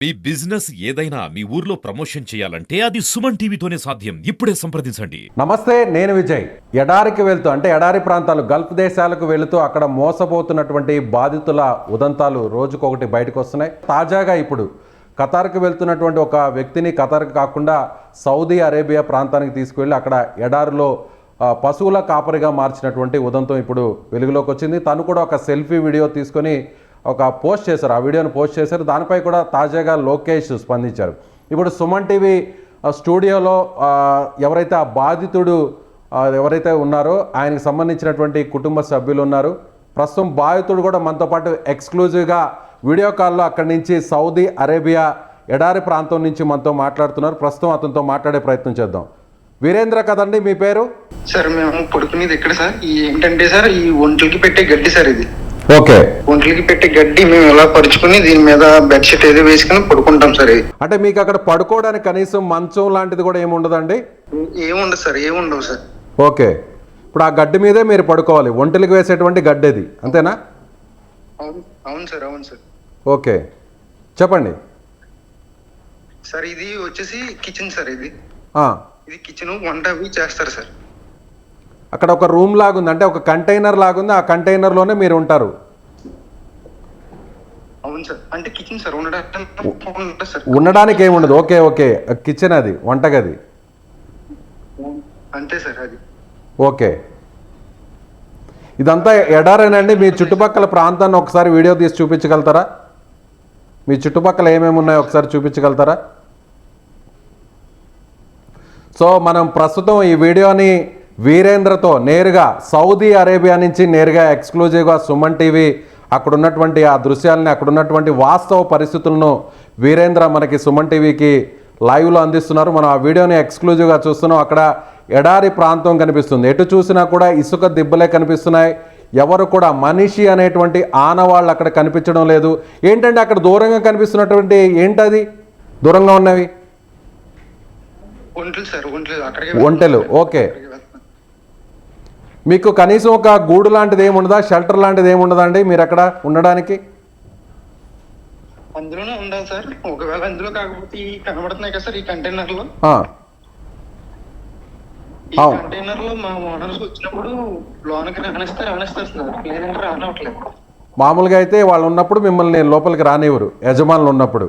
మీ business ఏదైనా మీ ఊర్లో promotion చేయాలంటే అది సుమన్ టీవీతోనే సాధ్యం. ఇప్పుడే సంప్రదించండి. నమస్తే, నేను విజయ్. ఎడారికి వెళ్తూ అంటే ఎడారి ప్రాంతాలు గల్ఫ్ దేశాలకు వెళుతూ అక్కడ మోసపోతున్నటువంటి బాధితుల ఉదంతాలు రోజుకొకటి బయటకు వస్తున్నాయి. తాజాగా ఇప్పుడు ఖతార్కి వెళ్తున్నటువంటి ఒక వ్యక్తిని ఖతార్కి కాకుండా సౌదీ అరేబియా ప్రాంతానికి తీసుకువెళ్ళి అక్కడ ఎడారిలో పశువుల కాపరిగా మార్చినటువంటి ఉదంతం ఇప్పుడు వెలుగులోకి వచ్చింది. తను కూడా ఒక సెల్ఫీ వీడియో తీసుకొని ఒక పోస్ట్ చేశారు, ఆ వీడియోని పోస్ట్ చేశారు. దానిపై కూడా తాజాగా లోకేష్ స్పందించారు. ఇప్పుడు సుమన్ టీవీ స్టూడియోలో ఎవరైతే ఆ బాధితుడు ఎవరైతే ఉన్నారో ఆయనకు సంబంధించినటువంటి కుటుంబ సభ్యులు ఉన్నారు. ప్రస్తుతం బాధితుడు కూడా మనతో పాటు ఎక్స్క్లూజివ్గా వీడియో కాల్లో అక్కడి నుంచి సౌదీ అరేబియా ఎడారి ప్రాంతం నుంచి మనతో మాట్లాడుతున్నారు. ప్రస్తుతం అతనితో మాట్లాడే ప్రయత్నం చేద్దాం. వీరేంద్ర కదండి మీ పేరు? సార్ మేము పడుకునేది ఎక్కడ సార్? ఏంటంటే సార్, ఈ ఒంట్లకి పెట్టే గడ్డి సార్ ఇది. ఓకే, ఒంట్లకి పెట్టే గడ్డి మేము ఎలా పరుచుకుని దీని మీద బెడ్షీట్ ఏదో వేసుకుని పడుకుంటాం సార్. ఇది అంటే మీకు అక్కడ పడుకోవడానికి కనీసం మంచం లాంటిది కూడా ఏముండదండి? ఏముండదు సార్, ఏముండవు సార్. ఓకే, ఇప్పుడు ఆ గడ్డి మీదే మీరు పడుకోవాలి. ఒంటెలకు వేసేటువంటి గడ్డి అది, అంతేనా? అవును సార్, అవును సార్. ఓకే, చెప్పండి సార్. ఇది వచ్చేసి కిచెన్ సార్. ఇది కిచెన్, వంట అవి చేస్తారు సార్. అక్కడ ఒక రూమ్ లాగుంది, అంటే ఒక కంటైనర్ లాగుంది. ఆ కంటైనర్లోనే మీరు ఉంటారు. అవును సార్, అంటే కిచెన్ సార్. ఉండడానికి ఏముండదు. ఓకే ఓకే, కిచెన్ అది, వంటగది అంతే సార్. అది ఓకే. ఇదంతా ఎడారేనండి. మీ చుట్టుపక్కల ప్రాంతాన్ని ఒకసారి వీడియో తీసి చూపించగలుగుతారా? మీ చుట్టుపక్కల ఏమేమి ఉన్నాయో ఒకసారి చూపించగలుగుతారా? సో మనం ప్రస్తుతం ఈ వీడియోని వీరేంద్రతో నేరుగా సౌదీ అరేబియా నుంచి నేరుగా ఎక్స్క్లూజివ్గా సుమన్ టీవీ అక్కడ ఉన్నటువంటి ఆ దృశ్యాలని, అక్కడ ఉన్నటువంటి వాస్తవ పరిస్థితులను వీరేంద్ర మనకి సుమన్ టీవీకి లైవ్లో అందిస్తున్నారు. మనం ఆ వీడియోని ఎక్స్క్లూజివ్గా చూస్తున్నాం. అక్కడ ఎడారి ప్రాంతం కనిపిస్తుంది. ఎటు చూసినా కూడా ఇసుక దిబ్బలే కనిపిస్తున్నాయి. ఎవరు కూడా మనిషి అనేటువంటి ఆనవాళ్ళు అక్కడ కనిపించడం లేదు. ఏంటంటే అక్కడ దూరంగా కనిపిస్తున్నటువంటి ఏంటది దూరంగా ఉన్నవి? ఒంటెలు. ఓకే, మీకు కనీసం ఒక గూడు లాంటిది ఏముండదా, షెల్టర్ లాంటిది ఏముండదా అండి మీరు అక్కడ ఉండడానికి? అందులోనే ఉండాలి సార్. ఒకవేళ అందులో కాకపోతే ఈ కనబడుతున్నాయి కదా సార్, ఈ కంటైనర్ లో. ఈ కంటైనర్ లో మా ఓనర్స్ వచ్చినప్పుడు లోనకి రానిస్తారు సార్, లేదంటే రానవట్లేదు. మామూలుగా అయితే వాళ్ళు ఉన్నప్పుడు మిమ్మల్ని లోపలికి రానివ్వరు, యజమానులు ఉన్నప్పుడు.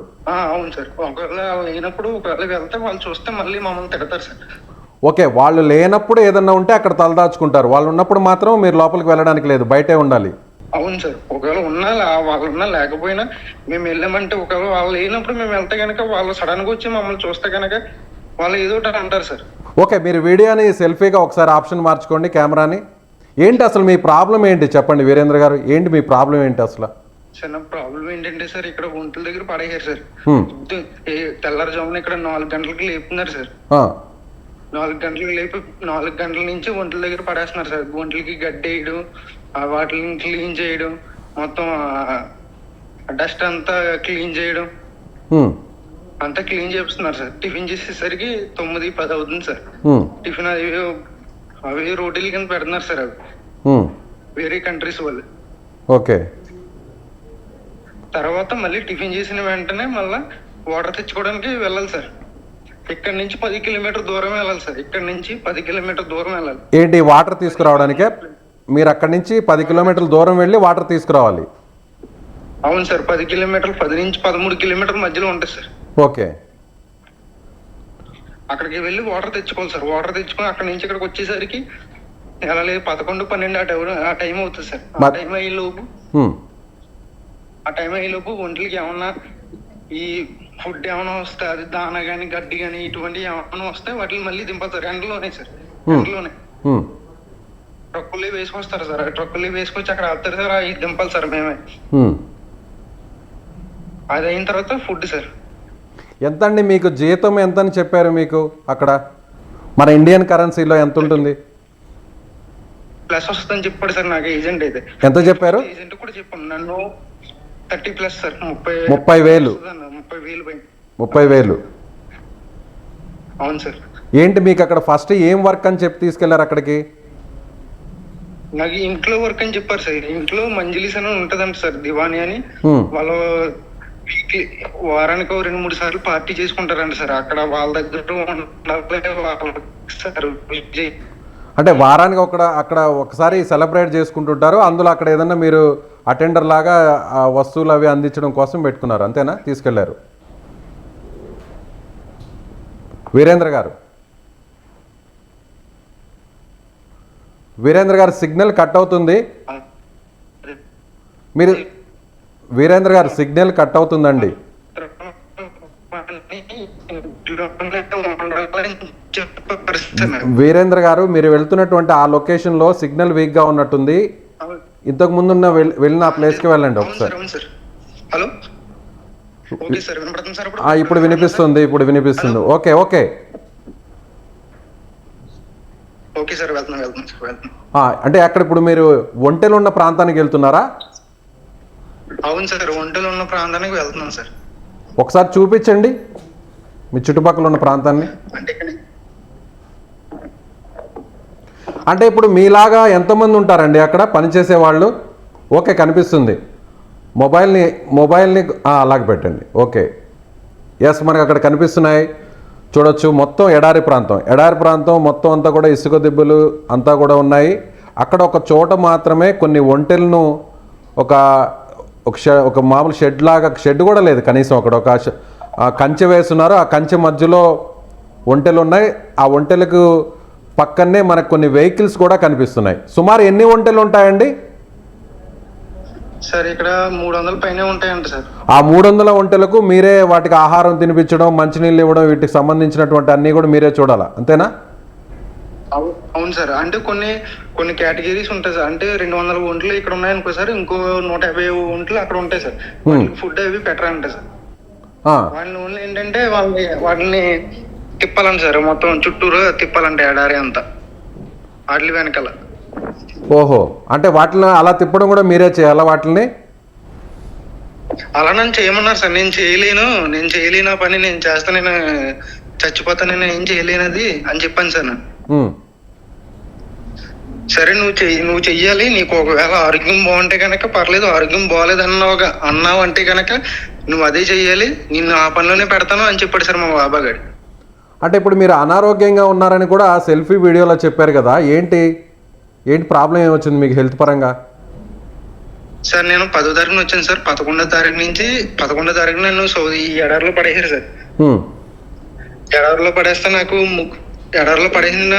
అవును సార్. ఒకవేళ లేనప్పుడు, ఒకవేళ వెళ్తే వాళ్ళు చూస్తే మళ్ళీ మమ్మల్ని తిడతారు సార్. ఓకే, వాళ్ళు లేనప్పుడు ఏదన్నా ఉంటే అక్కడ తలదాచుకుంటారు. వాళ్ళు ఉన్నప్పుడు మాత్రం మీరు లోపలికి వెళ్ళడానికి లేదు, బయటే ఉండాలి. అవును సార్. ఒకవేళ వాళ్ళు ఉన్నా లేకపోయినా మేము వెళ్ళామంటే, ఒకవేళ వాళ్ళు లేనప్పుడు మేము వెళ్తే కనుక వాళ్ళు సడన్ గా వచ్చి మమ్మల్ని చూస్తే కనుక వాళ్ళు ఏదో అంటారు సార్. ఓకే, మీరు వీడియోని సెల్ఫీగా ఒకసారి ఆప్షన్ మార్చుకోండి కెమెరాని. ఏంటి అసలు మీ ప్రాబ్లం ఏంటి చెప్పండి వీరేంద్ర గారు, ఏంటి మీ ప్రాబ్లం ఏంటి అసలు? చిన్న ప్రాబ్లం ఏంటంటే సార్, ఇక్కడ ఒంట్ల దగ్గర పడేయారు సార్. తెల్లారుజామున ఇక్కడ 4 గంటలకి లేపుతున్నారు సార్. 4 గంటలకు లేపి 4 గంటల నుంచి ఒంట్ల దగ్గర పడేస్తున్నారు సార్. ఒంట్లకి గడ్డి వేయడం, వాటిని క్లీన్ చేయడం, మొత్తం డస్ట్ అంతా క్లీన్ చేయడం, అంతా క్లీన్ చేస్తున్నారు సార్. టిఫిన్ చేసేసరికి 9-10 అవుతుంది సార్. టిఫిన్ అవి రోటీలు కింద పెడుతున్నారు సార్. అవి వేరే కంట్రీస్ వాళ్ళు. ఓకే, తర్వాత మళ్ళీ టిఫిన్ చేసిన వెంటనే మళ్ళీ వాటర్ తెచ్చుకోవడానికి వెళ్ళాలి సార్. ఇక్కడ నుంచి 10 కిలోమీటర్ దూరం వెళ్ళాలి సార్. ఇక్కడ నుంచి 10 కిలోమీటర్ దూరం వెళ్ళాలి. ఏంటి వాటర్ తీసుకురావడానికే? మీరు అక్కడి నుంచి 10 కిలోమీటర్ల దూరం వెళ్ళి వాటర్ తీసుకురావాలి? అవును సార్. 10 కిలోమీటర్లు, 10 నుంచి 13 కిలోమీటర్ల మధ్యలో ఉంటుంది సార్. ఓకే, అక్కడికి వెళ్ళి వాటర్ తెచ్చుకోవాలి సార్. వాటర్ తెచ్చుకొని అక్కడి నుంచి ఇక్కడికి వచ్చేసరికి ఎలా లేదు 11-12 ఆ టైం అవుతుంది సార్. ఆ టైం అయ్యేలోపు ఒంట్లకి ఏమన్నా ఈ ఫుడ్ ఏమైనా వస్తే, అది దాన గానీ గడ్డి గానీ ఇటువంటి ఏమైనా వస్తే వాటిని మళ్ళీ దింపారు ఎండలోనే సార్. ఎండలోనే ట్రక్కులు వేసుకొస్తారు సార్. ట్రక్కులు వేసుకొచ్చి అక్కడ వెళ్తారు సార్. అవి దింపాలి సార్ మేమే. అది అయిన తర్వాత ఫుడ్ సార్. ఎంత అండి మీకు జీతం ఎంత అని చెప్పారు మీకు అక్కడ? మన ఇండియన్ కరెన్సీలో ఎంత ఉంటుంది? ప్లస్ వస్తుందని చెప్పాడు సార్ నాకు ఏజెంట్. అయితే ఎంత చెప్పారు? ఏజెంట్ కూడా చెప్పాను నన్ను 30+ సార్. 30,000. 30,000. అవును సార్. ఏంటి మీకు అక్కడ ఫస్ట్ ఏం వర్క్ అని చెప్పి తీసుకెళ్లారు అక్కడికి? నాకు ఇంట్లో వర్క్ అని చెప్పారు సార్. ఇంట్లో మంజిలీస్ అని ఉంటదంట సార్, దివాని అని. వాళ్ళు వీక్లీ వారానికి 2-3 సార్లు పార్టీ చేసుకుంటారండి సార్. అక్కడ వాళ్ళ దగ్గర ఉండాలి వాళ్ళకి సార్. అంటే వారానికి అక్కడ ఒకసారి సెలబ్రేట్ చేసుకుంటుంటారు, అందులో అక్కడ ఏదన్నా మీరు అటెండర్ లాగా ఆ వస్తువులు అవి అందించడం కోసం పెట్టుకున్నారు, అంతేనా? తీసుకెళ్లారు. వీరేంద్ర గారు సిగ్నల్ కట్ అవుతుంది. మీరు వీరేంద్ర గారు సిగ్నల్ కట్ అవుతుందండి. వీరేంద్ర గారు, మీరు వెళ్తున్నటువంటి ఆ లొకేషన్లో సిగ్నల్ వీక్గా ఉన్నట్టుంది. ఇంతకు ముందున్న వెళ్ళిన ఆ ప్లేస్కి వెళ్ళండి ఒకసారి. హలో, ఇప్పుడు వినిపిస్తుంది. ఓకే సార్, వెళ్తున్నాం. అంటే అక్కడ ఇప్పుడు మీరు ఒంటెలు ఉన్న ప్రాంతానికి వెళ్తున్నారా? అవును సార్, ఒంటెలు ఉన్న ప్రాంతానికి వెళ్తున్నాం సార్. ఒకసారి చూపించండి మీ చుట్టుపక్కల ఉన్న ప్రాంతాన్ని. అంటే ఇప్పుడు మీలాగా ఎంతమంది ఉంటారండి అక్కడ పనిచేసే వాళ్ళు? ఓకే, కనిపిస్తుంది. మొబైల్ని అలాగే పెట్టండి. ఓకే, ఎస్, మనకు అక్కడ కనిపిస్తున్నాయి, చూడొచ్చు. మొత్తం ఎడారి ప్రాంతం మొత్తం అంతా కూడా ఇసుక దిబ్బలు అంతా కూడా ఉన్నాయి. అక్కడ ఒక చోట మాత్రమే కొన్ని ఒంటెలను ఒక మామూలు షెడ్ కూడా లేదు కనీసం. అక్కడ ఒక కంచె వేస్తున్నారు. ఆ కంచె మధ్యలో ఒంటెలు ఉన్నాయి. ఆ ఒంటెలకు పక్కనే మనకు కొన్ని వెహికల్స్ కూడా కనిపిస్తున్నాయి. సుమారు ఎన్ని ఒంటెలు ఉంటాయండి సార్? ఇక్కడ 300 పైనే ఉంటాయంట సార్. ఆ 300 ఒంటెలకు మీరే వాటికి ఆహారం తినిపించడం, మంచినీళ్ళు ఇవ్వడం, వీటికి సంబంధించినటువంటి అన్నీ కూడా మీరే చూడాలా, అంతేనా? అవును సార్. అంటే కొన్ని కేటగిరీస్ ఉంటాయి సార్. అంటే 200 ఒంట్లు ఇక్కడ ఉన్నాయనుకో సార్, ఇంకో 150 ఒంట్లు అక్కడ ఉంటాయి సార్. ఫుడ్ అవి పెట్టరంట సార్. వాళ్ళని ఓన్లీ ఏంటంటే వాటిని తిప్పాలంట సార్, మొత్తం చుట్టూరు తిప్పాలంటే ఎడారి అంతా వాటి వెనకాల. ఓహో, అంటే వాటిని అలా తిప్పడం కూడా మీరే చేయాలా వాటిని? అలా నన్ను చేయమన్నారు సార్. నేను చేయలేను పని నేను చేస్తా, నేను చచ్చిపోతా, నేను ఏం చేయలేనది అని చెప్పాను సార్. సరే, నువ్వు చెయ్యాలి. నీకు ఒకవేళ ఆరోగ్యం బాగుంటే కనుక పర్లేదు, ఆరోగ్యం బాగోలేదు అన్నావు అంటే కనుక నువ్వు అదే చెయ్యాలి, నిన్ను ఆ పనిలోనే పెడతాను అని చెప్పాడు సార్ మా బాబా గారు. అంటే ఇప్పుడు మీరు అనారోగ్యంగా ఉన్నారని కూడా సెల్ఫీ వీడియోలో చెప్పారు కదా, ఏంటి ప్రాబ్లం ఏమొచ్చింది మీకు హెల్త్ పరంగా? సార్, నేను 10వ తారీఖున వచ్చాను సార్. 11వ తారీఖు నుంచి 11వ తారీఖు నన్ను ఈ ఎడారిలో పడేసారు సార్. ఎడారిలో పడేస్తే నాకు ఎడారిలో పడేసిన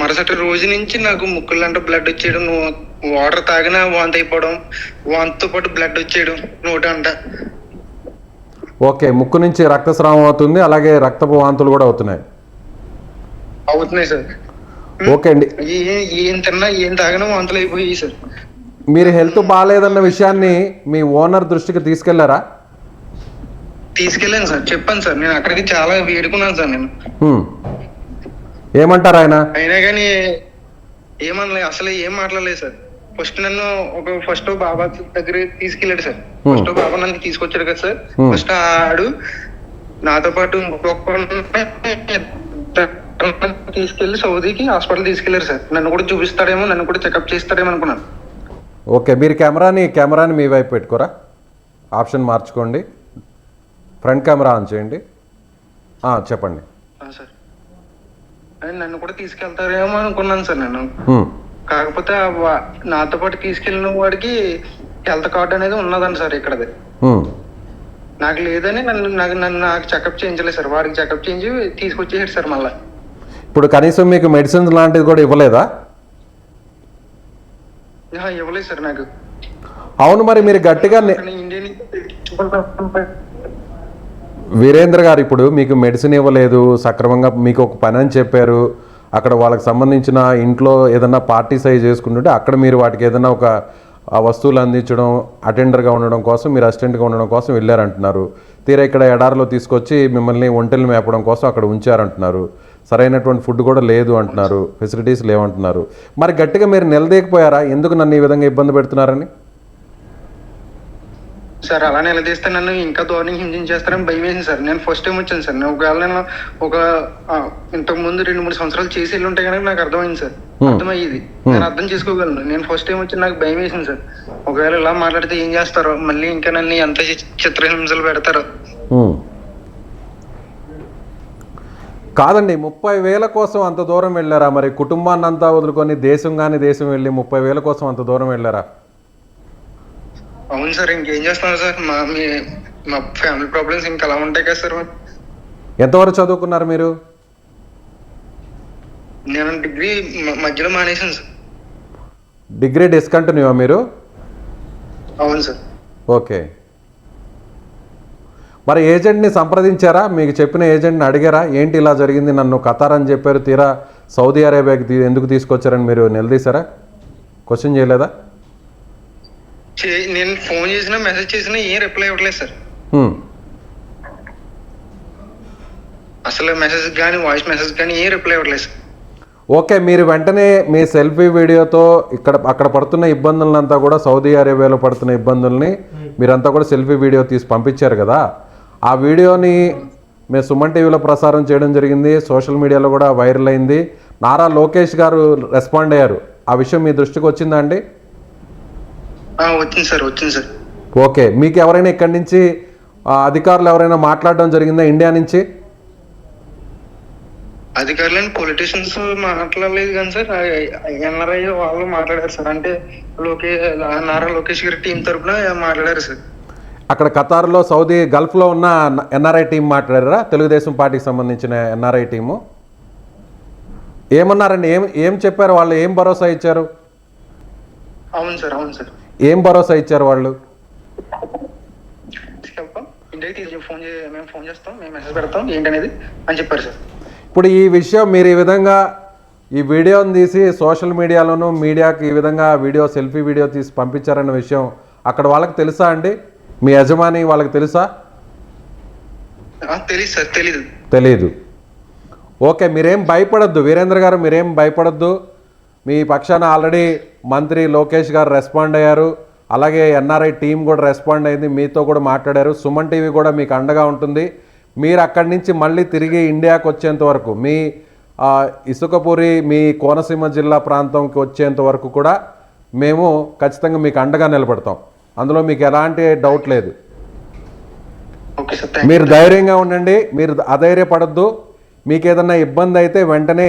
మరుసటి రోజు నుంచి నాకు ముక్కులంటే బ్లడ్ వచ్చేయడం, వాటర్ తాగినా వాంతి అయిపోవడం, వాంతితో పాటు బ్లడ్ వచ్చేయడం నోటంట. ఓకే, ముక్కు నుంచి రక్తస్రావం అవుతుంది, అలాగే రక్తపు వాంతులు కూడా అవుతున్నాయి సార్. ఓకే అండి, ఏం తిన్నా ఏం తాగినా వాంతులు అయిపోయాయి సార్. మీరు హెల్త్ బాగాలేదన్న విషయాన్ని మీ ఓనర్ దృష్టికి తీసుకెళ్లారా? తీసుకెళ్ళాను సార్, చెప్పాను సార్. నేను అక్కడికి చాలా వేడుకున్నాను సార్. నేను ఏమంటారు ఆయన? అయినా కానీ ఏమనలేదు, అసలు ఏం మాట్లాడలేదు సార్. ఫస్ట్ బాబా దగ్గర తీసుకెళ్ళాడు సార్. ఫస్ట్ బాబా నన్ను తీసుకొచ్చాడు కదా సార్. ఫస్ట్ ఆడు నాతో పాటు తీసుకెళ్లి సౌదీకి హాస్పిటల్ తీసుకెళ్లారు సార్. నన్ను కూడా చూపిస్తాడేమో, నన్ను కూడా చెకప్ చేస్తాడేమో అనుకున్నాను. ఓకే, మీరు కెమెరాని మీ వైపు పెట్టుకోరా, ఆప్షన్ మార్చుకోండి, ఫ్రంట్ కెమెరా ఆన్ చేయండి. చెప్పండి సార్. నన్ను కూడా తీసుకెళ్తారేమో అనుకున్నాను సార్ నేను. కాకపోతే నాతో పాటు తీసుకెళ్ళిన వాడికి హెల్త్ కార్డు అనేది ఉన్నదండి సార్ ఇక్కడది. నాకు లేదని నాకు చెకప్ చేయించలేదు సార్. వాడికి చెకప్ చేయించి తీసుకొచ్చేసాడు సార్ మళ్ళీ. ఇప్పుడు కనీసం మీకు మెడిసిన్స్ లాంటిది కూడా ఇవ్వలేదా? ఇవ్వలేదు సార్ నాకు. అవును, మరి మీరు గట్టిగా వీరేంద్ర గారు, ఇప్పుడు మీకు మెడిసిన్ ఇవ్వలేదు, సక్రమంగా మీకు ఒక పని అని చెప్పారు, అక్కడ వాళ్ళకి సంబంధించిన ఇంట్లో ఏదన్నా పార్టీస్ అవి చేసుకుంటుంటే అక్కడ మీరు వాటికి ఏదైనా ఒక వస్తువులు అందించడం, అటెండర్గా ఉండడం కోసం, మీరు అసిస్టెంట్గా ఉండడం కోసం వెళ్ళారంటున్నారు. తీరా ఇక్కడ ఎడారిలో తీసుకొచ్చి మిమ్మల్ని ఒంటెలు మేపడం కోసం అక్కడ ఉంచారంటున్నారు. సరైనటువంటి ఫుడ్ కూడా లేదు అంటున్నారు, ఫెసిలిటీస్ లేవంటున్నారు. మరి గట్టిగా మీరు నిలదీయకపోయారా, ఎందుకు నన్ను ఈ విధంగా ఇబ్బంది పెడుతున్నారని? సార్ అలా నిలదీస్తే నన్ను ఇంకా దారుణంగా హింసించేస్తారని భయం వేసింది సార్. నేను ఫస్ట్ టైం వచ్చాను సార్. నేను ఒకవేళ నేను ఒక ఇంతకు ముందు 2-3 సంవత్సరాలు చేసి వెళ్ళి ఉంటే కనుక నాకు అర్థమైంది సార్. అర్థమయ్యేది, నేను అర్థం చేసుకోగలను. నేను ఫస్ట్ టైం వచ్చి నాకు భయం వేసింది సార్. ఒకవేళ ఇలా మాట్లాడితే ఏం చేస్తారో, మళ్ళీ ఇంకా నన్ను ఎంత చిత్రహింసలు పెడతారో. కాదండి, 30,000 కోసం అంత దూరం వెళ్ళారా? మరి కుటుంబాన్ని అంతా వదులుకొని దేశం కానీ దేశం వెళ్ళి 30,000 కోసం అంత దూరం వెళ్ళారా? అవును సార్, ఇంకేం చేస్తున్నారు సార్. మా ఫ్యామిలీ ప్రాబ్లమ్స్ ఇంకా అలా ఉంటాయి కదా సార్. ఎంతవరకు చదువుకున్నారు మీరు? నేను డిగ్రీ మధ్యలో మానేసాను సార్. డిగ్రీ డిస్కంటిన్యూ మీరు? అవును సార్. ఓకే. మరి ఏజెంట్ని సంప్రదించారా? మీకు చెప్పిన ఏజెంట్ని అడిగారా? ఏంటి ఇలా జరిగింది, నన్ను ఖతార్ అని చెప్పారు, తీరా సౌదీ అరేబియాకి ఎందుకు తీసుకొచ్చారని మీరు నిలదీశారా? క్వశ్చన్ చేయలేదా? నేను ఫోన్ చేసినా మెసేజ్ చేసినా ఏం రిప్లై ఇవ్వట్లేదు సార్. అసలు మెసేజ్ కానీ వాయిస్ మెసేజ్ కానీ ఏం రిప్లై ఇవ్వట్లేదు సార్. ఓకే, మీరు వెంటనే మీ సెల్ఫీ వీడియోతో అక్కడ పడుతున్న ఇబ్బందులంతా కూడా, సౌదీ అరేబియాలో పడుతున్న ఇబ్బందుల్ని మీరంతా కూడా సెల్ఫీ వీడియో తీసి పంపించారు కదా, ఆ వీడియోని మేము సుమన్ టీవీలో ప్రసారం చేయడం జరిగింది. సోషల్ మీడియాలో కూడా వైరల్ అయింది. నారా లోకేష్ గారు రెస్పాండ్ అయ్యారు. ఆ విషయం మీ దృష్టికి వచ్చిందా అండి? వచ్చింది సార్, వచ్చింది సార్. ఓకే, మీకు ఎవరైనా ఇక్కడి నుంచి అధికారులు ఎవరైనా మాట్లాడడం జరిగిందా ఇండియా నుంచి? అధికారులు పొలిటీషియన్స్ మాట్లాడలేదు కానీ సార్, ఎన్ఆర్ఐ వాళ్ళు మాట్లాడారు సార్. అంటే నారా లోకేష్ గారి టీం తరఫున మాట్లాడారు సార్. అక్కడ ఖతార్లో సౌదీ గల్ఫ్లో ఉన్న ఎన్ఆర్ఐ టీం మాట్లాడారా? తెలుగుదేశం పార్టీకి సంబంధించిన ఎన్ఆర్ఐ టీము ఏమన్నారండి? ఏం చెప్పారు వాళ్ళు? ఏం భరోసా ఇచ్చారు? అవును సార్, అవును సార్. ఏం భరోసా ఇచ్చారు వాళ్ళు? ఇండియాకి మేము ఫోన్ చేస్తాం, మేము మెసేజ్ పెడతాం ఏంటనేది అని చెప్పారు సార్. ఇప్పుడు ఈ విషయం మీరు ఈ విధంగా ఈ వీడియోని తీసి సోషల్ మీడియాలోనూ మీడియాకి ఈ విధంగా సెల్ఫీ వీడియో తీసి పంపించారన్న విషయం అక్కడ వాళ్ళకి తెలుసా అండి? మీ యజమాని వాళ్ళకి తెలుసా? తెలీదు సార్, తెలీదు. ఓకే, మీరేం భయపడద్దు వీరేంద్ర గారు, మీరేం భయపడద్దు. మీ పక్షాన ఆల్రెడీ మంత్రి లోకేష్ గారు రెస్పాండ్ అయ్యారు. అలాగే ఎన్ఆర్ఐ టీం కూడా రెస్పాండ్ అయింది, మీతో కూడా మాట్లాడారు. సుమన్ టీవీ కూడా మీకు అండగా ఉంటుంది. మీరు అక్కడి నుంచి మళ్ళీ తిరిగి ఇండియాకి వచ్చేంత వరకు, మీ ఇసుకపూరి మీ కోనసీమ జిల్లా ప్రాంతంకి వచ్చేంత వరకు కూడా మేము ఖచ్చితంగా మీకు అండగా నిలబడతాం. అందులో మీకు ఎలాంటి డౌట్ లేదు. మీరు ధైర్యంగా ఉండండి, మీరు అధైర్యపడద్దు. మీకు ఏదన్నా ఇబ్బంది అయితే వెంటనే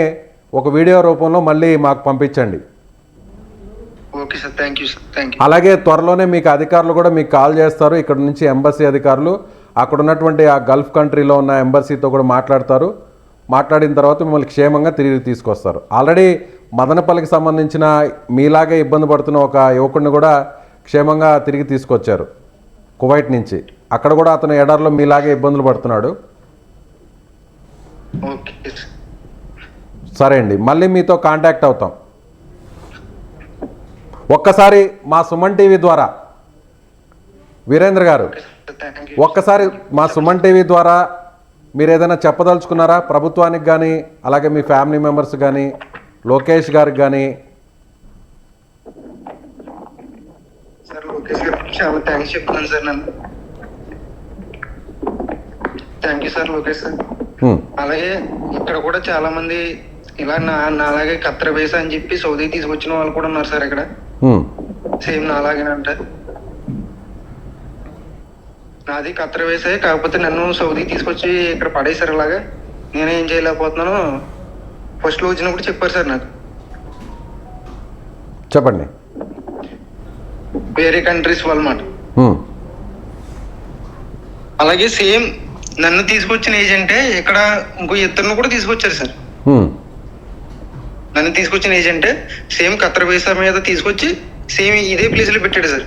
ఒక వీడియో రూపంలో మళ్ళీ మాకు పంపించండి. అలాగే త్వరలోనే మీకు అధికారులు కూడా మీకు కాల్ చేస్తారు. ఇక్కడ నుంచి ఎంబసీ అధికారులు అక్కడ ఉన్నటువంటి ఆ గల్ఫ్ కంట్రీలో ఉన్న ఎంబసీతో కూడా మాట్లాడతారు. మాట్లాడిన తర్వాత మిమ్మల్ని క్షేమంగా తిరిగి తీసుకొస్తారు. ఆల్రెడీ మదనపల్లికి సంబంధించిన మీలాగే ఇబ్బంది పడుతున్న ఒక యువకుడిని కూడా క్షేమంగా తిరిగి తీసుకొచ్చారు కువైట్ నుంచి. అక్కడ కూడా అతను ఎడార్లో మీలాగే ఇబ్బందులు పడుతున్నాడు. సరే అండి, మళ్ళీ మీతో కాంటాక్ట్ అవుతాం. ఒక్కసారి మా సుమన్ టీవీ ద్వారా వీరేంద్ర గారు, ఒక్కసారి మా సుమన్ టీవీ ద్వారా మీరు ఏదైనా చెప్పదలుచుకున్నారా ప్రభుత్వానికి కానీ, అలాగే మీ ఫ్యామిలీ మెంబర్స్ కానీ, లోకేష్ గారికి కానీ? సార్ లోకేష్ గారికి చాలా థ్యాంక్స్ చెప్తున్నాను సార్. నన్ను thank you sir Lokesh sir. అలాగే ఇక్కడ కూడా చాలా మంది ఇలా నాలాగే కత్తెర వేసా అని చెప్పి సౌదీ తీసుకొచ్చిన వాళ్ళు కూడా ఉన్నారు సార్ ఇక్కడ. సేమ్ నాలాగేనంట. నాది కత్తెర వేసే, కాకపోతే నన్ను సౌదీ తీసుకొచ్చి ఇక్కడ పడేసారు. ఇలాగా నేనేం చేయలేకపోతున్నాను. ఫస్ట్ లో వచ్చినప్పుడు చెప్పారు సార్ నాకు. చెప్పండి. వేరే కంట్రీస్ వాళ్ళమాట. అలాగే సేమ్ నన్ను తీసుకొచ్చిన ఏజెంటే ఇక్కడ ఇంకో ఇద్దరిని కూడా తీసుకొచ్చారు సార్. నన్ను తీసుకొచ్చిన ఏజెంటే సేమ్ కత్తెర వీసా మీద తీసుకొచ్చి సేమ్ ఇదే ప్లేస్ లో పెట్టాడు సార్.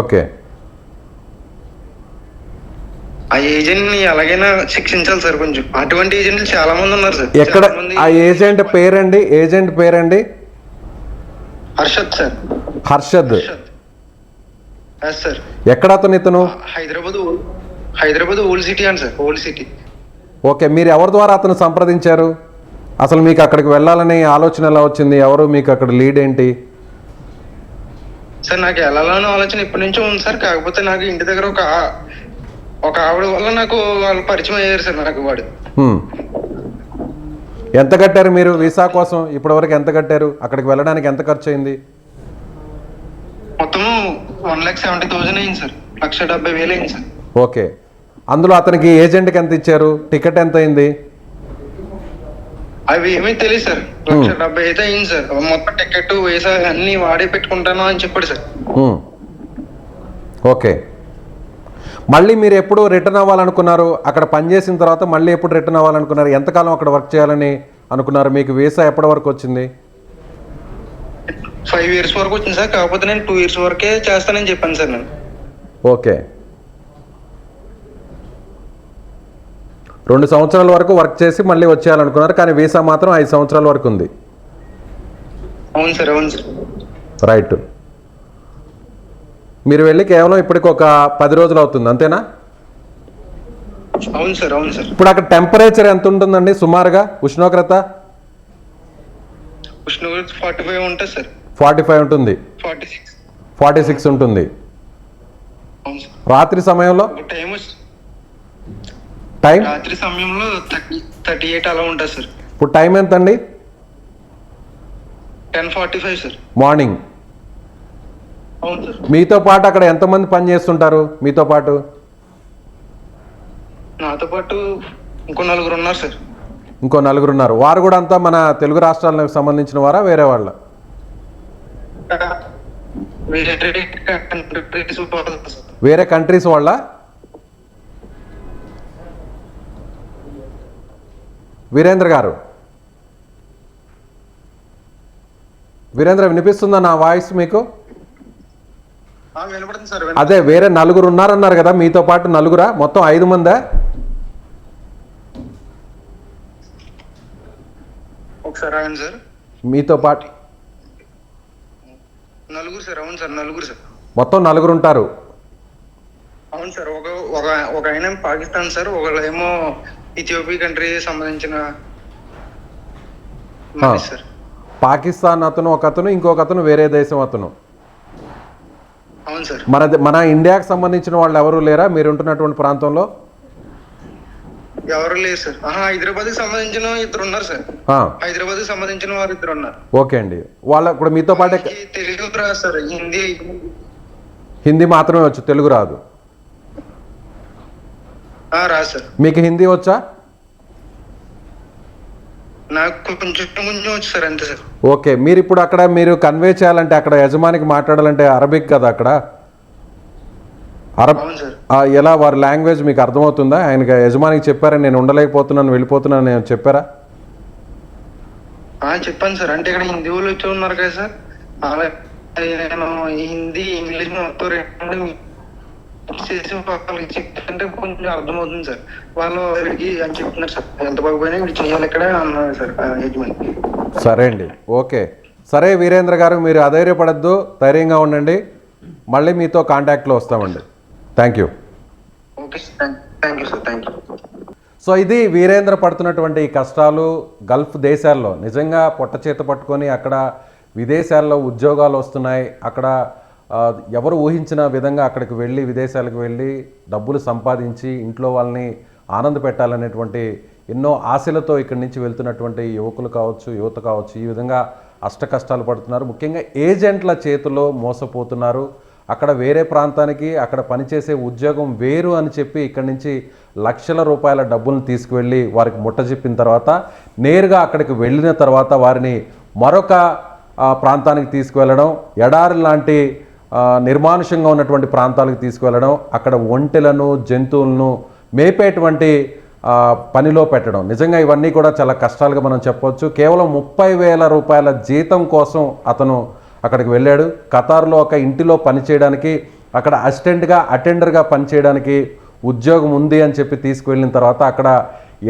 ఓకే, ఆ ఏజెంట్ ని ఎలాగైనా శిక్షించాలి సార్. కొంచెం అటువంటి ఏజెంట్లు చాలా మంది ఉన్నారు సార్. ఎక్కడ ఆ ఏజెంట్ పేరండి? ఏజెంట్ పేరండి? హర్షద్ సార్. హర్షద్ సార్. ఎక్కడ అతను? ఇతను హైదరాబాద్ ఓల్డ్ సిటీ అని సార్. Old city. ఓకే, మీరు ఎవరి ద్వారా అతను సంప్రదించారు? అసలు మీకు అక్కడికి వెళ్ళాలనే ఆలోచన ఎలా వచ్చింది? ఎవరు మీకు అక్కడ లీడ్ ఏంటి? సార్ నాకు వెళ్ళాలని ఆలోచన ఇప్పటి నుంచో ఉంది సార్. కాకపోతే నాకు ఇంటి దగ్గర ఒక ఆవిడ వల్ల నాకు వాళ్ళు పరిచయం అయ్యారు సార్. నాకు వాడు ఎంత కట్టారు మీరు వీసా కోసం? ఇప్పటివరకు ఎంత కట్టారు? అక్కడికి వెళ్ళడానికి ఎంత ఖర్చు అయింది? మొత్తం 1,70,000 అయింది సార్. 1,70,000 అయింది సార్. ఓకే, అందులో అతనికి ఏజెంట్కి ఎంత ఇచ్చారు? టికెట్ ఎంత అయింది? అవి ఏమీ తెలియదు సార్. 1,70,000 అయితే అయింది సార్. మొత్తం టికెట్ వీసా అన్ని వాడే పెట్టుకుంటాను అని చెప్పాడు సార్. ఓకే, మళ్ళీ మీరు ఎప్పుడు రిటర్న్ అవ్వాలనుకున్నారు? అక్కడ పనిచేసిన తర్వాత మళ్ళీ ఎప్పుడు రిటర్న్ అవ్వాలనుకున్నారు? ఎంతకాలం అక్కడ వర్క్ చేయాలని అనుకున్నారు? మీకు వీసా ఎప్పటి వరకు వచ్చింది? 5 years వరకు వచ్చింది సార్. కాకపోతే నేను 2 years వరకే చేస్తానని చెప్పాను సార్ నేను. ఓకే, 2 సంవత్సరాల వరకు వర్క్ చేసి మళ్ళీ వచ్చేయాలనుకున్నారు, కానీ వీసా మాత్రం 5 సంవత్సరాల వరకు ఉంది. అవును సార్, అవును సార్. రైట్. మీరు వెళ్ళి కేవలం ఇప్పటికి ఒక 10 రోజులు అవుతుంది, అంతేనా? అవును సార్, అవును సార్. ఇప్పుడు అక్కడ టెంపరేచర్ ఎంత ఉంటుందండి సుమారుగా? ఉష్ణోగ్రత 45 ఉంటుంది సార్. 45 ఉంటుంది. 46 ఉంటుంది. అవును సార్. రాత్రి సమయంలో టైం రాత్రి సమయంలో 38 అలా ఉంటుంది సార్. ఇప్పుడు టైం ఎంత అండి? 10:45 సార్. మార్నింగ్. అవును సార్. మీతో పాటు అక్కడ ఎంతమంది పని చేస్తుంటారు మీతో పాటు? నాతో పాటు ఇంకో 4 ఉన్నారు సార్. ఇంకో 4 ఉన్నారు. వారు కూడా అంతా మన తెలుగు రాష్ట్రాలకు సంబంధించిన వారా, వేరే వాళ్ళ? వేరే కంట్రీస్ వాళ్ళ? వీరేంద్ర గారు, వీరేంద్ర వినిపిస్తుందా నా వాయిస్ మీకు? వినపడుతుంది సార్. అదే వేరే 4 ఉన్నారన్నారు కదా, మీతో పాటు 4రా? మొత్తం 5 మందా? ఒకసారి ఆయన సార్. మీతో పాటు 4 సార్. అవును సార్, 4 సార్. మొత్తం 4 ఉంటారు. అవును సార్. ఒక ఆయన పాకిస్తాన్ సార్, ఒకళ్ళేమో ఇథియోపియా కంట్రీ సంబంధించిన సార్. పాకిస్తాన్ అతను ఒక అతను, ఇంకొక అతను వేరే దేశం అతను. అవును సార్. మన ఇండియాకి సంబంధించిన వాళ్ళు ఎవరు లేరా మీరు ఉంటున్నటువంటి ప్రాంతంలో? ఎవరు లేరు సార్. హైదరాబాద్ కి సంబంధించిన 2 ఉన్నారు సార్. హైదరాబాద్ కి సంబంధించిన వారు 2 ఉన్నారు. ఓకే అండి. వాళ్ళ కూడా మీతో పాటే? తెలుగు రాదు సార్, హిందీ మాత్రమే వచ్చు, తెలుగు రాదు? రాదు సార్. మీకు హిందీ వచ్చా? నాకు కొంచెం వచ్చు సార్, అంతే సార్. ఓకే, మీరు ఇప్పుడు అక్కడ మీరు కన్వే చేయాలంటే, అక్కడ యజమానికి మాట్లాడాలంటే అరబిక్ కదా అక్కడ? ఎలా వారి లాంగ్వేజ్ మీకు అర్థమవుతుందా? ఆయనకి యజమానికి చెప్పారా నేను ఉండలేకపోతున్నాను వెళ్ళిపోతున్నాను నేను చెప్పారా? చెప్పాను సార్. అంటే ఇక్కడ హిందీ వాళ్ళు వచ్చి ఉన్నారు కదా సార్, నేను హిందీ ఇంగ్లీష్ మొత్తం చెప్తుంటే కొంచెం అర్థమవుతుంది సార్. వాళ్ళు అని చెప్తున్నారు సార్, ఎంత బాగుపోయినా ఇక్కడ చేయాలి ఇక్కడ అన్నారు సార్ యజమాని. సరే అండి, ఓకే. సరే వీరేంద్ర గారు, మీరు అధైర్యపడద్దు, ధైర్యంగా ఉండండి. మళ్ళీ మీతో కాంటాక్ట్లో వస్తామండి. Thank you. Okay sir, thank you sir, thank you. So ఇది వీరేంద్ర పడుతున్నటువంటి కష్టాలు. గల్ఫ్ దేశాల్లో నిజంగా పొట్ట చేత పట్టుకొని అక్కడ విదేశాల్లో ఉద్యోగాలు వస్తున్నాయి. అక్కడ ఎవరు ఊహించిన విధంగా అక్కడికి వెళ్ళి విదేశాలకు వెళ్ళి డబ్బులు సంపాదించి ఇంట్లో వాళ్ళని ఆనంద పెట్టాలనేటువంటి ఎన్నో ఆశలతో ఇక్కడి నుంచి వెళ్తున్నటువంటి యువకులు కావచ్చు, యువత కావచ్చు, ఈ విధంగా అష్ట కష్టాలు పడుతున్నారు. ముఖ్యంగా ఏజెంట్ల చేతిలో మోసపోతున్నారు. అక్కడ వేరే ప్రాంతానికి అక్కడ పనిచేసే ఉద్యోగం వేరు అని చెప్పి ఇక్కడి నుంచి లక్షల రూపాయల డబ్బులను తీసుకువెళ్ళి వారికి ముట్టజెప్పిన తర్వాత నేరుగా అక్కడికి వెళ్ళిన తర్వాత వారిని మరొక ప్రాంతానికి తీసుకువెళ్ళడం, ఎడారి లాంటి నిర్మానుషంగా ఉన్నటువంటి ప్రాంతాలకు తీసుకువెళ్ళడం, అక్కడ ఒంటెలను జంతువులను మేపేటువంటి పనిలో పెట్టడం. నిజంగా ఇవన్నీ కూడా చాలా కష్టాలుగా మనం చెప్పవచ్చు. కేవలం 30,000 రూపాయల జీతం కోసం అతను అక్కడికి వెళ్ళాడు. ఖతార్లో ఒక ఇంటిలో పనిచేయడానికి, అక్కడ అసిస్టెంట్గా అటెండర్గా పనిచేయడానికి ఉద్యోగం ఉంది అని చెప్పి తీసుకువెళ్ళిన తర్వాత అక్కడ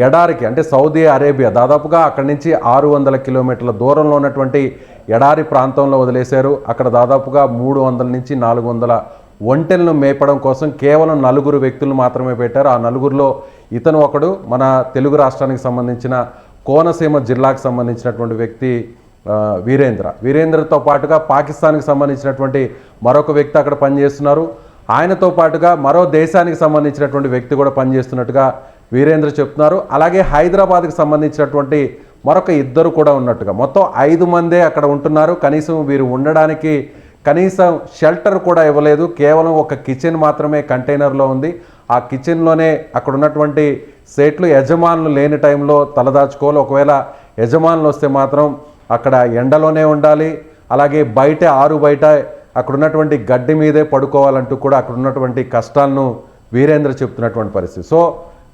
ఎడారికి, అంటే సౌదీ అరేబియా దాదాపుగా అక్కడి నుంచి 600 కిలోమీటర్ల దూరంలో ఉన్నటువంటి ఎడారి ప్రాంతంలో వదిలేశారు. అక్కడ దాదాపుగా 300 నుంచి 400 ఒంటెలను మేపడం కోసం కేవలం 4 వ్యక్తులను మాత్రమే పెట్టారు. ఆ 4గురిలో ఇతను ఒకడు, మన తెలుగు రాష్ట్రానికి సంబంధించిన కోనసీమ జిల్లాకు సంబంధించినటువంటి వ్యక్తి వీరేంద్రతో పాటుగా పాకిస్తాన్కి సంబంధించినటువంటి మరొక వ్యక్తి అక్కడ పనిచేస్తున్నారు. ఆయనతో పాటుగా మరో దేశానికి సంబంధించినటువంటి వ్యక్తి కూడా పనిచేస్తున్నట్టుగా వీరేంద్ర చెప్తున్నారు. అలాగే హైదరాబాద్కి సంబంధించినటువంటి మరొక ఇద్దరు కూడా ఉన్నట్టుగా మొత్తం 5 మందే అక్కడ ఉంటున్నారు. కనీసం వీరు ఉండడానికి కనీసం షెల్టర్ కూడా ఇవ్వలేదు. కేవలం ఒక కిచెన్ మాత్రమే కంటైనర్లో ఉంది. ఆ కిచెన్లోనే అక్కడ ఉన్నటువంటి సేట్లు యజమానులు లేని టైంలో తలదాచుకోవాలి. ఒకవేళ యజమానులు వస్తే మాత్రం అక్కడ ఎండలోనే ఉండాలి. అలాగే బయట అక్కడ ఉన్నటువంటి గడ్డి మీదే పడుకోవాలంటూ కూడా అక్కడ ఉన్నటువంటి కష్టాలను వీరేంద్ర చెప్తున్నటువంటి పరిస్థితి. సో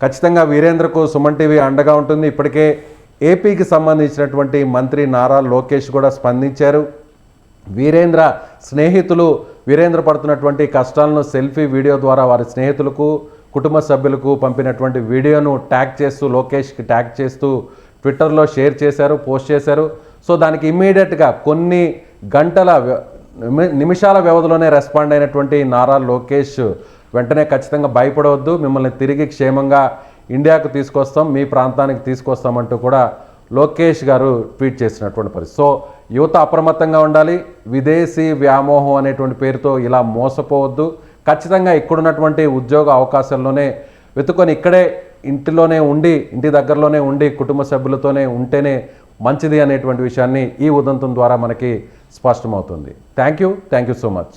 ఖచ్చితంగా వీరేంద్రకు సుమన్ టీవీ అండగా ఉంటుంది. ఇప్పటికే ఏపీకి సంబంధించినటువంటి మంత్రి నారా లోకేష్ కూడా స్పందించారు. వీరేంద్ర స్నేహితులు వీరేంద్ర పడుతున్నటువంటి కష్టాలను సెల్ఫీ వీడియో ద్వారా వారి స్నేహితులకు కుటుంబ సభ్యులకు పంపినటువంటి వీడియోను లోకేష్కి ట్యాగ్ చేస్తూ ట్విట్టర్లో షేర్ చేశారు, పోస్ట్ చేశారు. సో దానికి ఇమ్మీడియట్గా కొన్ని నిమిషాల వ్యవధిలోనే రెస్పాండ్ అయినటువంటి నారా లోకేష్ వెంటనే ఖచ్చితంగా భయపడవద్దు, మిమ్మల్ని తిరిగి క్షేమంగా ఇండియాకు తీసుకొస్తాం, మీ ప్రాంతానికి తీసుకొస్తామంటూ కూడా లోకేష్ గారు ట్వీట్ చేసినటువంటి పరిస్థితి. సో యువత అప్రమత్తంగా ఉండాలి. విదేశీ వ్యామోహం అనేటువంటి పేరుతో ఇలా మోసపోవద్దు. ఖచ్చితంగా ఇక్కడున్నటువంటి ఉద్యోగ అవకాశాల్లోనే వెతుకొని ఇక్కడే ఇంటి దగ్గరలోనే ఉండి కుటుంబ సభ్యులతోనే ఉంటేనే మంచిది అనేటువంటి విషయాన్ని ఈ ఉదంతం ద్వారా మనకి స్పష్టమవుతుంది. Thank you so much.